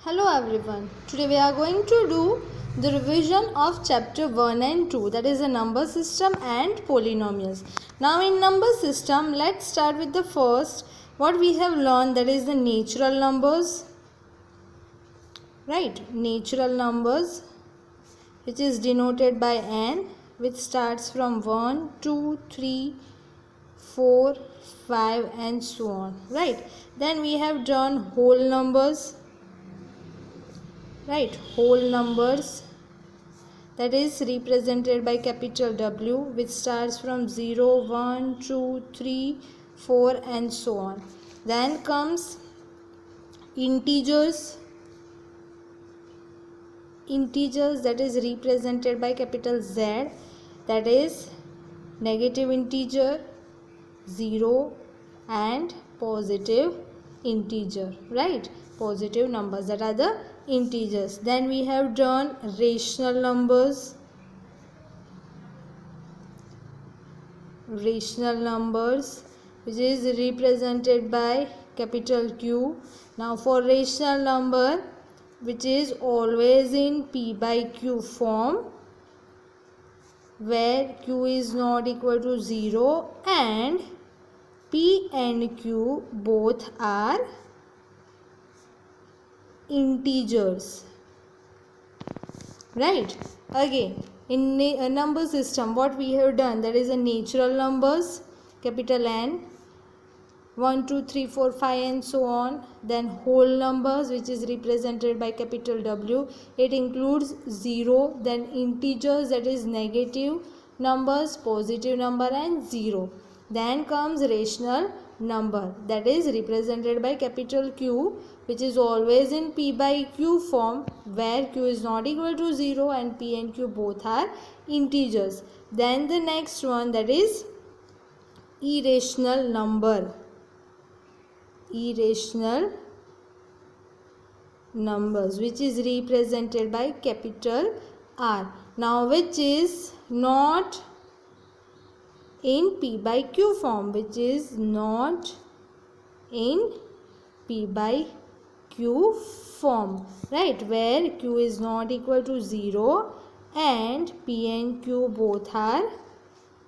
Hello everyone. Today we are going to do the revision of chapter 1 and 2, that is the number system and polynomials. Now in number system, let's start with the first. What we have learned, that is the natural numbers. Right, natural numbers, which is denoted by n, which starts from 1, 2, 3, 4, 5 and so on. Right, then we have done whole numbers. Right, whole numbers, that is represented by capital W, which starts from 0, 1, 2, 3, 4 and so on. Then comes integers, that is represented by capital Z, that is negative integer, 0 and positive integer. Right, positive numbers, that are the integers. Then we have done rational numbers, which is represented by capital Q. Now for rational number, which is always in P by Q form, where Q is not equal to 0 and P and Q both are integers. Right, again in a number system, what we have done, that is a natural numbers, capital N, 1, 2, 3, 4, 5 and so on. Then whole numbers, which is represented by capital W, it includes 0. Then integers, that is negative numbers, positive number and 0. Then comes rational number, that is represented by capital Q, which is always in P by Q form, where Q is not equal to 0 and P and Q both are integers. Then the next one, that is irrational numbers, which is represented by capital R. Now which is not in P by Q form, which is not in P by Q form, right, where Q is not equal to 0 and P and Q both are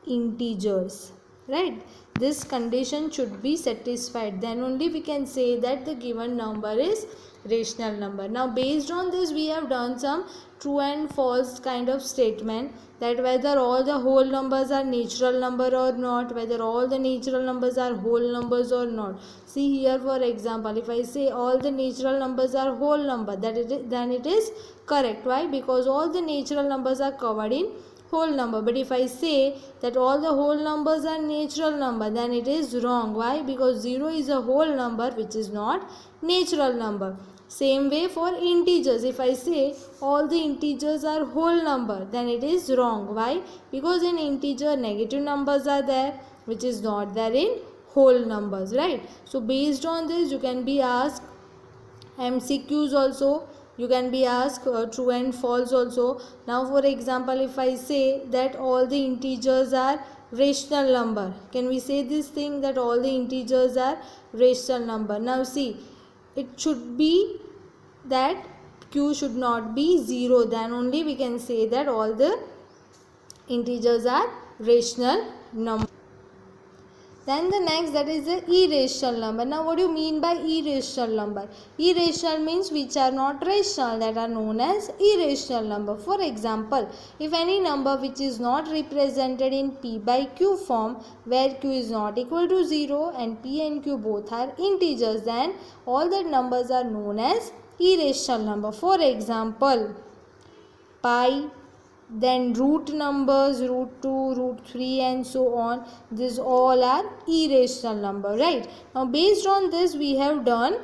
integers. Right, this condition should be satisfied, then only we can say that the given number is rational number. Now based on this, we have done some true and false kind of statement, that whether all the whole numbers are natural number or not, whether all the natural numbers are whole numbers or not. See here, for example, if I say all the natural numbers are whole number, then it is correct. Why? Because all the natural numbers are covered in whole number. But if I say that all the whole numbers are natural number, then it is wrong. Why? Because 0 is a whole number, which is not natural number. Same way for integers, if I say all the integers are whole number, then it is wrong. Why? Because in integer negative numbers are there, which is not there in whole numbers. Right, so based on this, you can be asked MCQs also, you can be asked true and false also. Now for example, if I say that all the integers are rational number, can we say this thing, that all the integers are rational number? Now see, it should be that Q should not be 0, then only we can say that all the integers are rational number. Then the next, that is the irrational number. Now what do you mean by irrational number? Irrational means which are not rational, that are known as irrational number. For example, if any number which is not represented in P by Q form, where Q is not equal to 0 and P and Q both are integers, then all that numbers are known as irrational number. For example, pi, then root numbers, root 2, root 3 and so on, these all are irrational number. Right, now based on this, we have done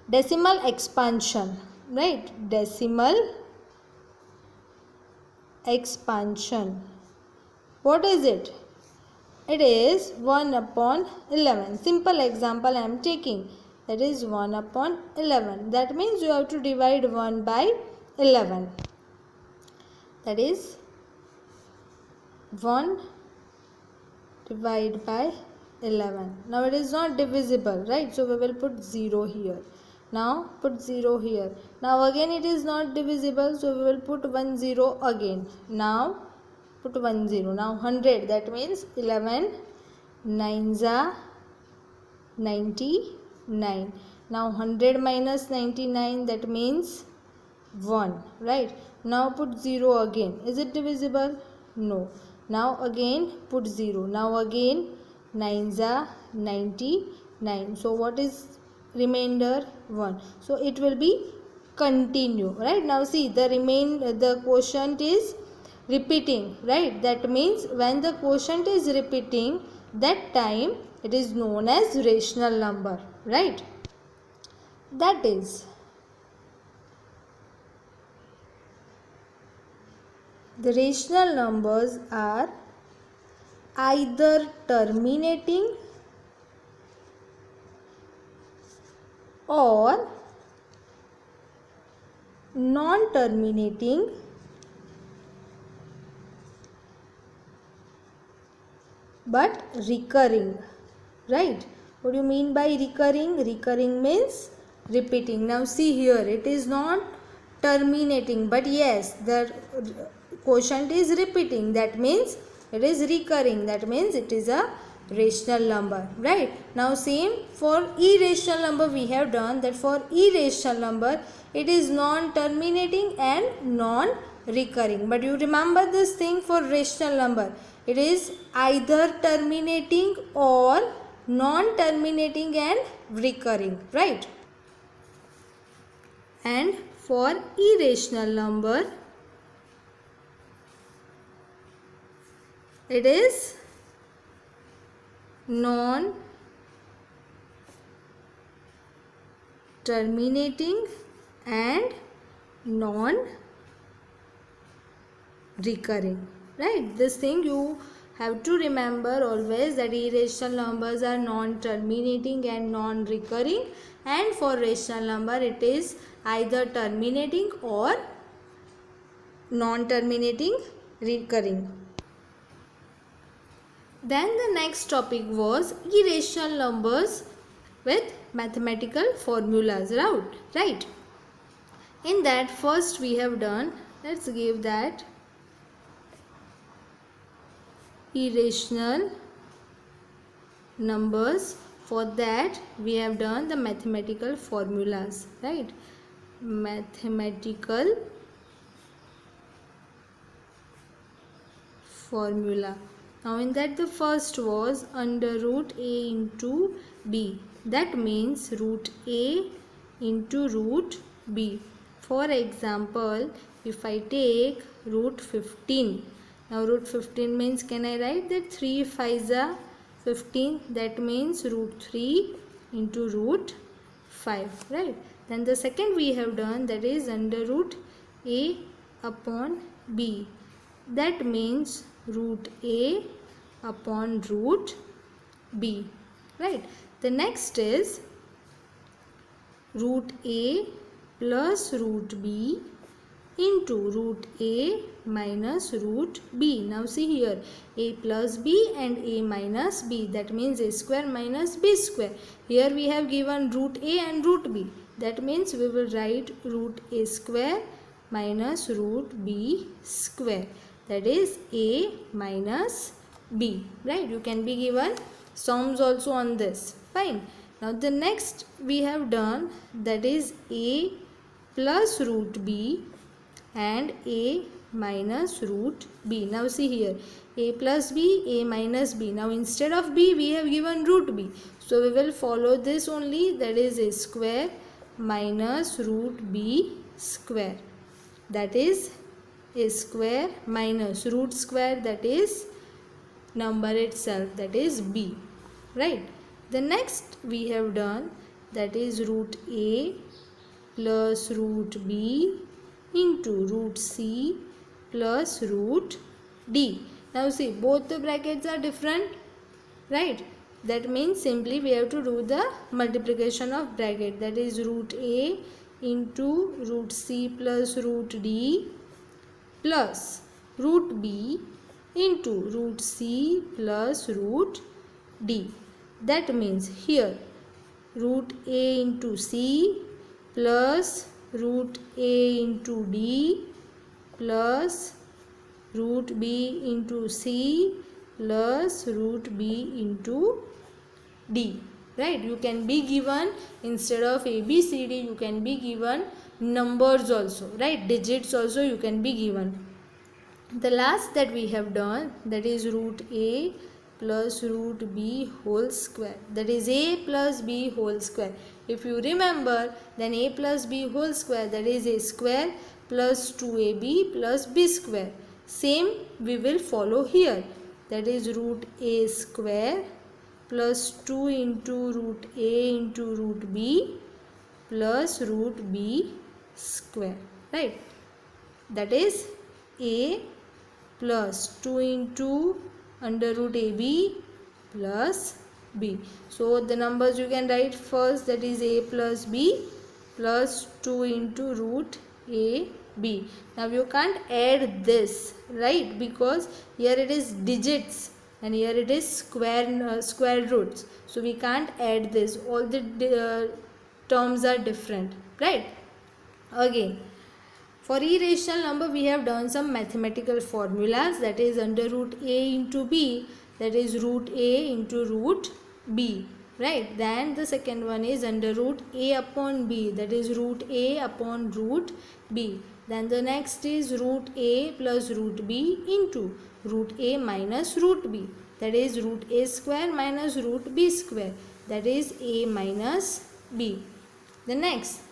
decimal expansion. Right, decimal expansion, what is it? It is 1 upon 11. Simple example I am taking, that is 1 upon 11. That means you have to divide 1 by 11. That is 1 divided by 11. Now it is not divisible, right? So we will put 0 here. Now put 0 here. Now again it is not divisible, so we will put 1 0 again. Now put 1 0. Now 100, that means 11 9s are 99. Now 100 minus 99, that means 1, right? Now put 0 again. Is it divisible? No. Now again put 0. Now again 9s are 99. So what is remainder? 1. So it will be continue, right? Now see, the quotient is repeating, right? That means when the quotient is repeating, that time it is known as rational number, right? That is, the rational numbers are either terminating or non-terminating but recurring, right? What do you mean by recurring? Recurring means repeating. Now see here, it is not terminating, but yes, the quotient is repeating. That means it is recurring. That means it is a rational number, right? Now same for irrational number we have done, that for irrational number it is non-terminating and non-recurring. But you remember this thing, for rational number it is either terminating or non-terminating and recurring, right? And for irrational number it is non-terminating and non-recurring, right? This thing you have to remember always, that irrational numbers are non-terminating and non-recurring, and for rational number it is either terminating or non-terminating recurring. Then the next topic was irrational numbers with mathematical formulas, right? In that, first we have done, let's give that irrational numbers. For that we have done the mathematical formulas, right? Mathematical formula. Now in that, the first was under root a into b. That means root a into root b. For example, if I take root 15. Now root 15 means, can I write that 3 5s are 15? That means root 3 into root 5, right? Then the second we have done, that is under root a upon b. That means root a upon root b, right? The next is root a plus root b into root a minus root b. Now see here, a plus b and a minus b, that means a square minus b square. Here we have given root a and root b, that means we will write root a square minus root b square, that is a minus b, right? You can be given sums also on this, fine. Now the next we have done, that is a plus root b and a minus root b. Now see here, a plus b, a minus b. Now instead of b we have given root b, so we will follow this only, that is a square minus root b square, that is a square minus root square, that is number itself, that is b, right? The next we have done, that is root a plus root b into root c plus root d. Now see, both the brackets are different, right? That means simply we have to do the multiplication of bracket, that is root a into root c plus root d plus root b into root c plus root d. That means here root a into c plus root a into d plus root b into c plus root b into d. Right, you can be given, instead of a b c d, you can be given numbers also, right, digits also you can be given. The last that we have done, that is root a plus root b whole square, that is a plus b whole square. If you remember, then a plus b whole square, that is a square plus 2ab plus b square. Same we will follow here, that is root a square plus 2 into root a into root b plus root b square. Right, that is a plus 2 into under root ab plus b. So the numbers you can write first, that is a plus b plus 2 into root a b. Now you can't add this, right, because here it is digits and here it is square roots, so we can't add this. All the terms are different, right? Again, for irrational number we have done some mathematical formulas, that is under root a into b, that is root a into root b, right? Then the second one is under root a upon b, that is root a upon root b. Then the next is root a plus root b into root a minus root b, that is root a square minus root b square, that is a minus b. The next,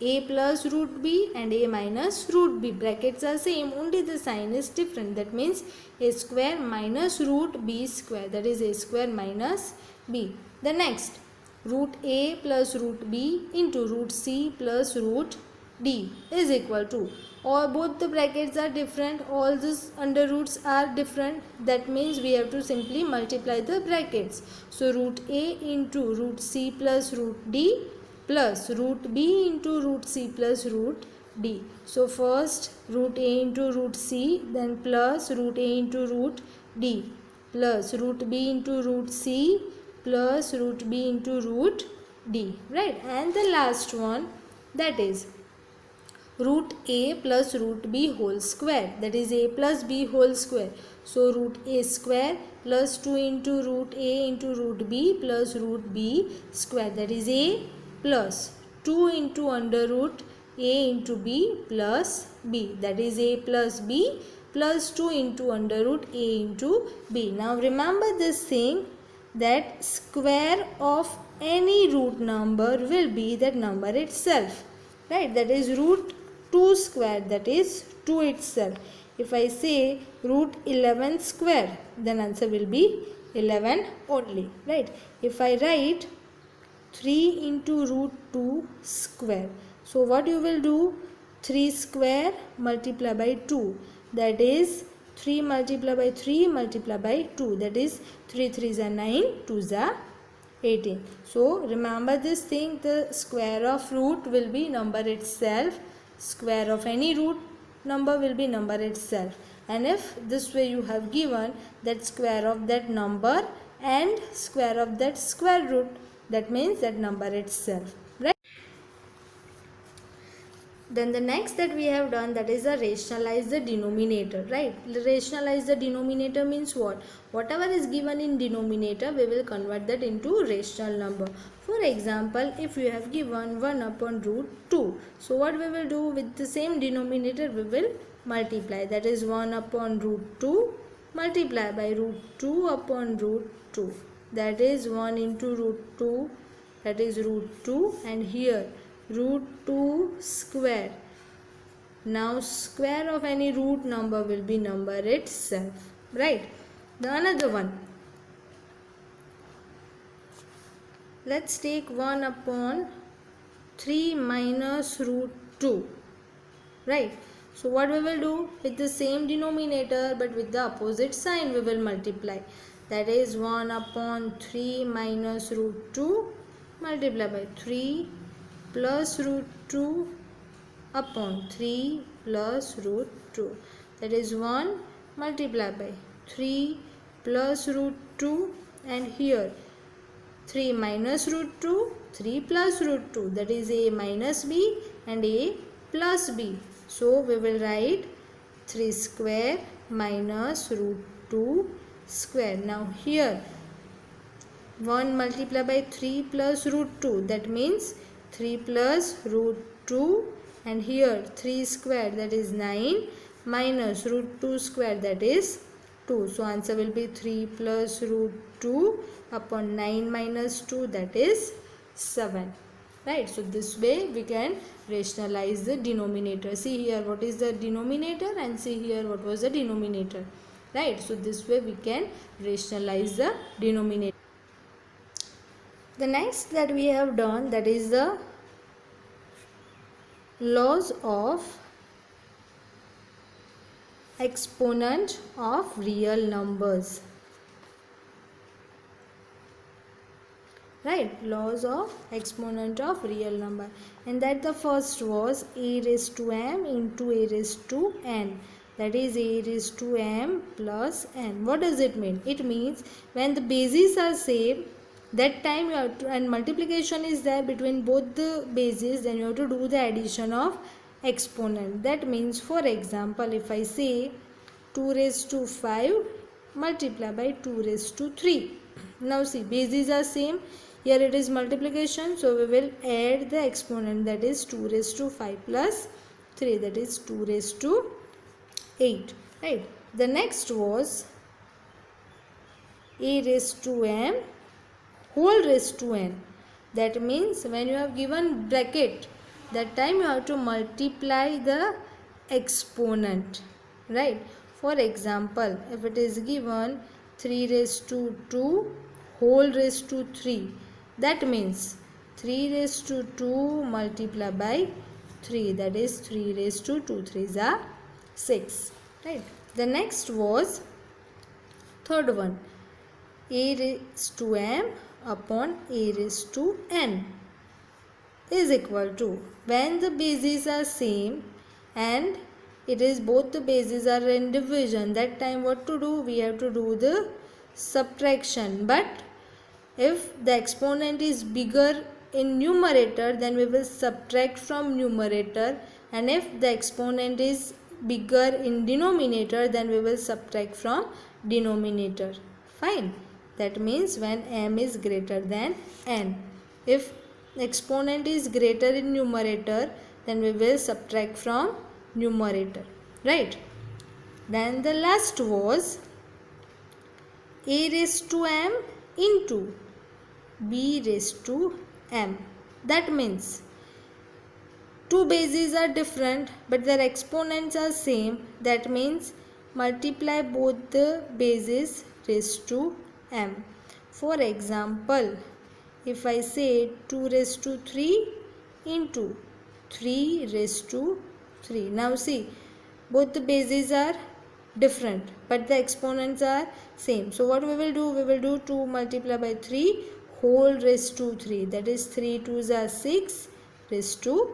a plus root b and a minus root b, brackets are same, only the sign is different. That means a square minus root b square, that is a square minus b. The next, root a plus root b into root c plus root d is equal to, or both the brackets are different, all these under roots are different, that means we have to simply multiply the brackets. So root a into root c plus root d plus root b into root c plus root d. So first root a into root c, then plus root a into root d plus root b into root c plus root b into root d, right? And the last one, that is root a plus root b whole square, that is a plus b whole square. So root a square plus 2 into root a into root b plus root b square, that is a plus 2 into under root a into b plus b, that is a plus b plus 2 into under root a into b. Now remember this thing, that square of any root number will be that number itself, right? That is root 2 square, that is 2 itself. If I say root 11 square, then answer will be 11 only, right? If I write 3 into root 2 square, so what you will do, 3 square multiply by 2, that is 3 multiply by 3 multiply by 2, that is 3 3s are 9, 2s are 18. So remember this thing, the square of root will be number itself, square of any root number will be number itself. And if this way you have given that square of that number and square of that square root, that means that number itself, right? Then the next that we have done, that is a rationalize the denominator, right? Rationalize the denominator means what? Whatever is given in denominator, we will convert that into rational number. For example, if you have given 1 upon root 2, so what we will do, with the same denominator we will multiply, that is 1 upon root 2 multiply by root 2 upon root 2, that is 1 into root 2, that is root 2, and here root 2 square. Now square of any root number will be number itself, right? The another one, let's take 1 upon 3 minus root 2, right? So what we will do, with the same denominator but with the opposite sign we will multiply, that is 1 upon 3 minus root 2 multiply by 3 plus root 2 upon 3 plus root 2, that is 1 multiply by 3 plus root 2, and here 3 minus root 2, 3 plus root 2, that is a minus b and a plus b. So we will write 3 square minus root 2 square. Now here 1 multiplied by 3 plus root 2, that means 3 plus root 2, and here 3 square, that is 9, minus root 2 square, that is 2. So answer will be 3 plus root 2 upon 9 minus 2, that is 7. Right, so this way we can rationalize the denominator. See here what is the denominator and see here what was the denominator. Right, so this way we can rationalize the denominator. The next that we have done, that is the laws of exponent of real numbers. Right, laws of exponent of real number, and that the first was a raised to m into a raised to n, that is a raised to m plus n. What does it mean? It means when the bases are same, that time you have to, and multiplication is there between both the bases, then you have to do the addition of exponent. That means, for example, if I say 2 raised to 5 multiply by 2 raised to 3. Now see, bases are same, here it is multiplication, so we will add the exponent, that is 2 raised to 5 plus 3, that is 2 raised to 8. Right. The next was a raised to m whole raised to n. That means when you have given bracket, that time you have to multiply the exponent. Right. For example, if it is given 3 raised to 2 whole raised to 3, that means 3 raised to 2 multiply by 3, that is 3 raised to 2 3s are 6. Right. The next was third one, a raised to m upon a raised to n is equal to, when the bases are same and it is both the bases are in division, that time what to do? We have to do the subtraction. But if the exponent is bigger in numerator, then we will subtract from numerator, and if the exponent is bigger in denominator, then we will subtract from denominator. Fine. That means when m is greater than n. If exponent is greater in numerator, then we will subtract from numerator. Right. Then the last was a raised to m into b raised to m. That means two bases are different but their exponents are same. That means multiply both the bases raised to m. For example, if I say 2 raised to 3 into 3 raised to 3. Now see, both the bases are different but the exponents are same. So what we will do? We will do 2 multiply by 3 whole raised to 3. That is 3 2s are 6 raised to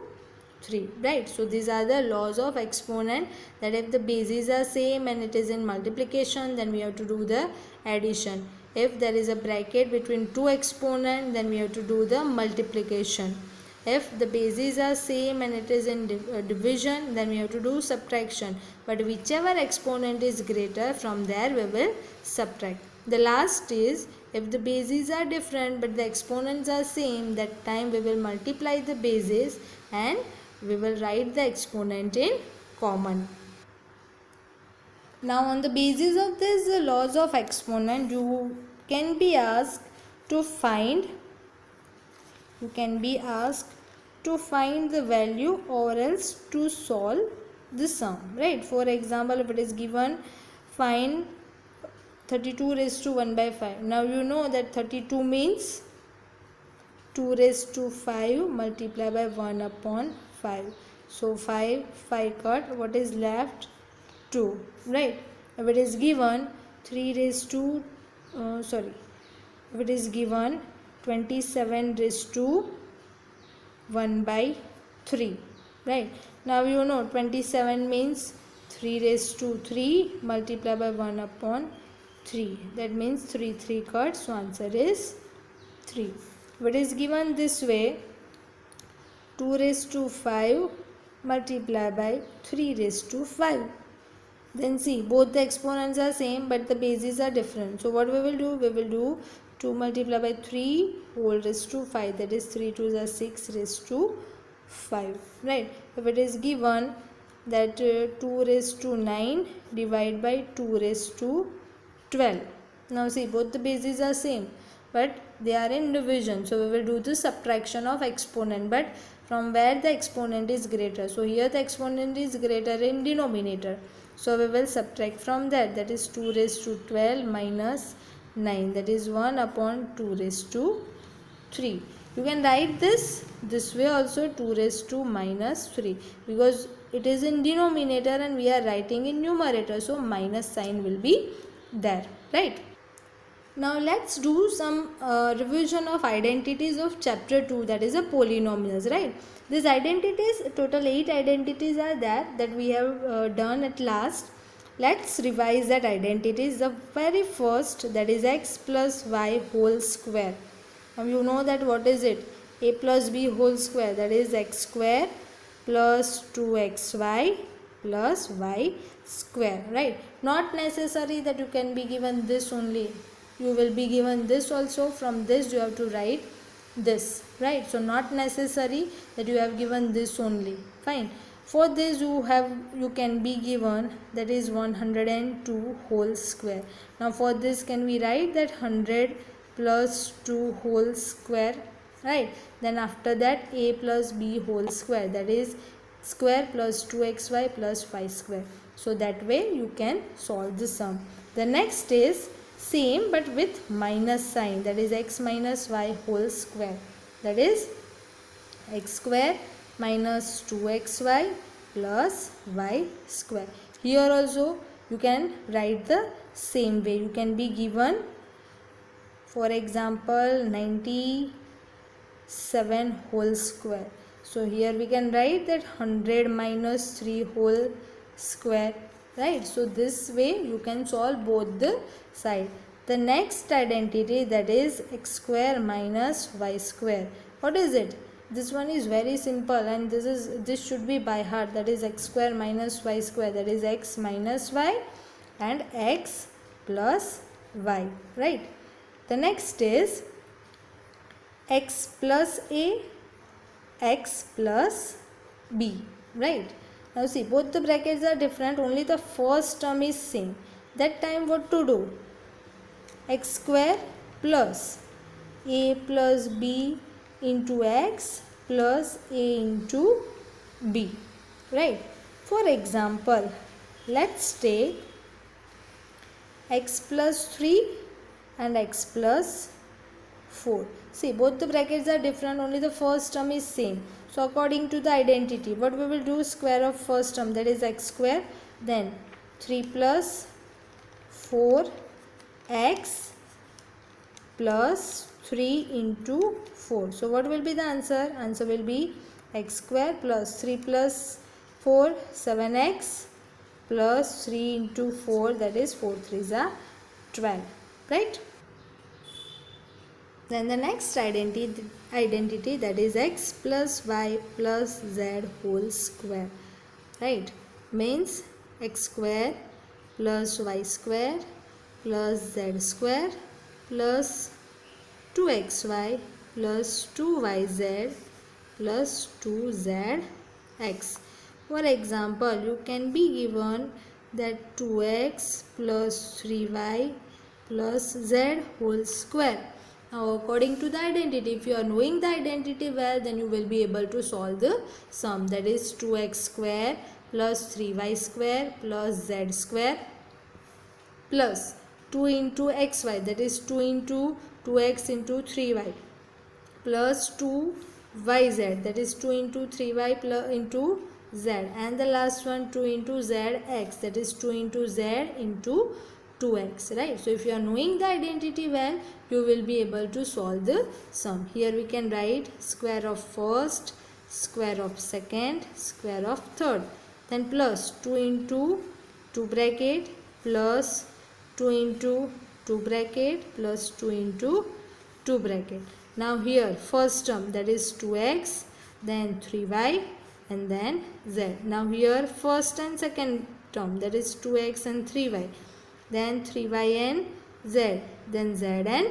3. Right. So these are the laws of exponent, that if the bases are same and it is in multiplication, then we have to do the addition. If there is a bracket between two exponents, then we have to do the multiplication. If the bases are same and it is in division, then we have to do subtraction. But whichever exponent is greater, from there we will subtract. The last is, if the bases are different but the exponents are same, that time we will multiply the bases and we will write the exponent in common. Now on the basis of this laws of exponent, you can be asked to find the value or else to solve the sum. Right. For example, if it is given find 32 raised to 1 by 5. Now you know that 32 means 2 raised to 5 multiplied by 1 upon 5. So 5 cut, what is left? 2. Right. If it is given 3 raised to if it is given 27 raised to 1 by 3. Right. Now you know 27 means 3 raised to 3 multiplied by 1 upon 3. That means 3 cut. So answer is 3. If it is given this way, 2 raised to 5 multiplied by 3 raised to 5. Then see, both the exponents are same but the bases are different. So what we will do? We will do 2 multiplied by 3 whole raised to 5, that is 3 2s are 6 raised to 5, right? If it is given that 2 raised to 9 divided by 2 raised to 12. Now see, both the bases are same but they are in division, so we will do the subtraction of exponent, but from where the exponent is greater. So here the exponent is greater in denominator, so we will subtract from that, that is 2 raised to 12 minus 9, that is 1 upon 2 raised to 3. You can write this way also, 2 raised to minus 3, because it is in denominator and we are writing in numerator, so minus sign will be there, right? Now let's do some revision of identities of chapter 2, that is a polynomials, right? These identities, total 8 identities are there that we have done at last. Let's revise that identities. The very first, that is x plus y whole square. Now you know that what is it? A plus b whole square, that is x square plus 2xy plus y square, right? Not necessary that you can be given this only. You will be given this also. From this you have to write this, right? So not necessary that you have given this only. Fine. For this you can be given, that is 102 whole square. Now for this can we write that 100 plus 2 whole square, right? Then after that a plus b whole square, that is square plus 2xy plus 5 square. So that way you can solve the sum. The next is same but with minus sign, that is x minus y whole square, that is x square minus 2xy plus y square. Here also you can write the same way. You can be given, for example, 97 whole square. So here we can write that 100 minus 3 whole square, right? So this way you can solve both the side. The next identity, that is x square minus y square. What is it? This one is very simple and this should be by heart, that is x square minus y square, that is x minus y and x plus y, right? The next is x plus a, x plus b, right? Now see, both the brackets are different, only the first term is same. That time what to do? X square plus a plus b into x plus a into b, right? For example, let's take x plus 3 and x plus 4. See, both the brackets are different, only the first term is same. So according to the identity, what we will do? Square of first term, that is x square, then 3 plus 4x plus 3 into 4. So what will be the answer? Answer will be x square plus 3 plus 4, 7x plus 3 into 4, that is 4 3s are 12, right? Then the next identity, that is x plus y plus z whole square, right? Means x square plus y square plus z square plus 2xy plus 2yz plus 2zx. For example, you can be given that 2x plus 3y plus z whole square. Now according to the identity, if you are knowing the identity well, then you will be able to solve the sum, that is 2x square plus 3y square plus z square plus 2 into xy, that is 2 into 2x into 3y plus 2yz, that is 2 into 3y plus into z, and the last one 2 into zx, that is 2 into z into 2x, right? So if you are knowing the identity well, you will be able to solve the sum. Here we can write square of first, square of second, square of third, then plus 2 into 2 bracket plus 2 into 2 bracket plus 2 into 2 bracket. Now here first term, that is 2x, then 3y, and then z. Now here first and second term, that is 2x and 3y, then 3y and z, then z and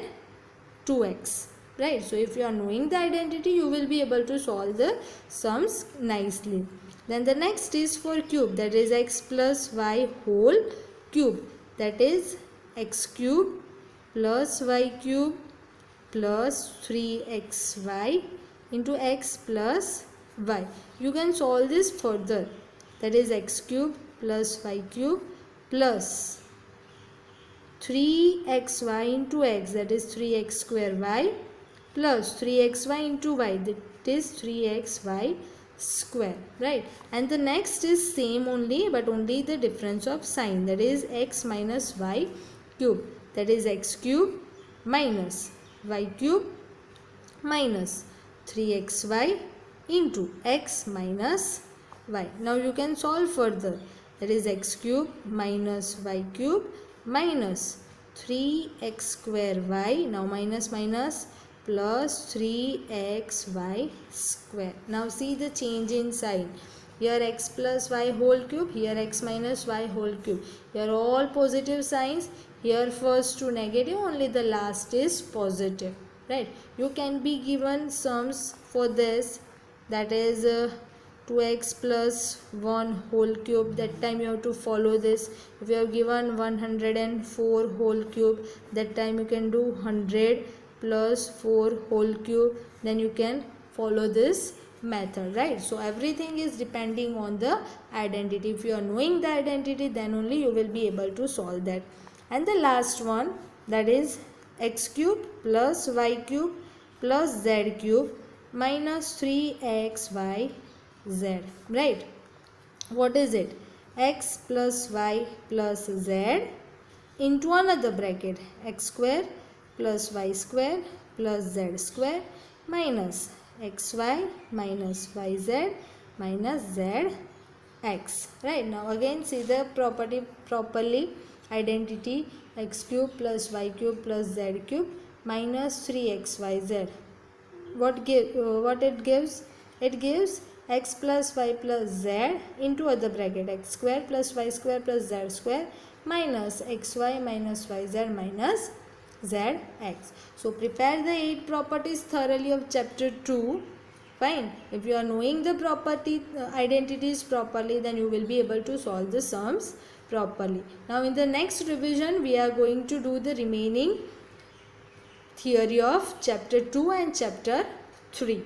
2x. Right? So if you are knowing the identity, you will be able to solve the sums nicely. Then the next is for cube, that is x plus y whole cube, that is x cube plus y cube plus 3xy into x plus y. You can solve this further, that is x cube plus y cube plus 3xy into x, that is 3x square y, plus 3xy into y, that is 3xy square. Right? And the next is same only, but only the difference of sign, that is x minus y cube, that is x cube minus y cube minus 3xy into x minus y. Now you can solve further, that is x cube minus y cube minus 3x square y, now minus minus, plus 3xy square. Now see the change in sign. Here x plus y whole cube, here x minus y whole cube. Here all positive signs. Here first two negative, only the last is positive. Right? You can be given sums for this, that is 2x plus 1 whole cube. That time you have to follow this. If you have given 104 whole cube, that time you can do 100 plus 4 whole cube, then you can follow this method. Right? So everything is depending on the identity. If you are knowing the identity, then only you will be able to solve that. And the last one, that is x cube plus y cube plus z cube minus 3xy z. Right? What is it? X plus y plus z into another bracket, x square plus y square plus z square minus xy minus yz minus zx. Right? Now again see the property properly. Identity, x cube plus y cube plus z cube minus 3xyz. What it gives? It gives x plus y plus z into other bracket, x square plus y square plus z square minus xy minus yz minus zx. So prepare the 8 properties thoroughly of chapter 2. Fine. If you are knowing the property identities properly, then you will be able to solve the sums properly. Now in the next revision, we are going to do the remaining theory of chapter 2 and chapter 3.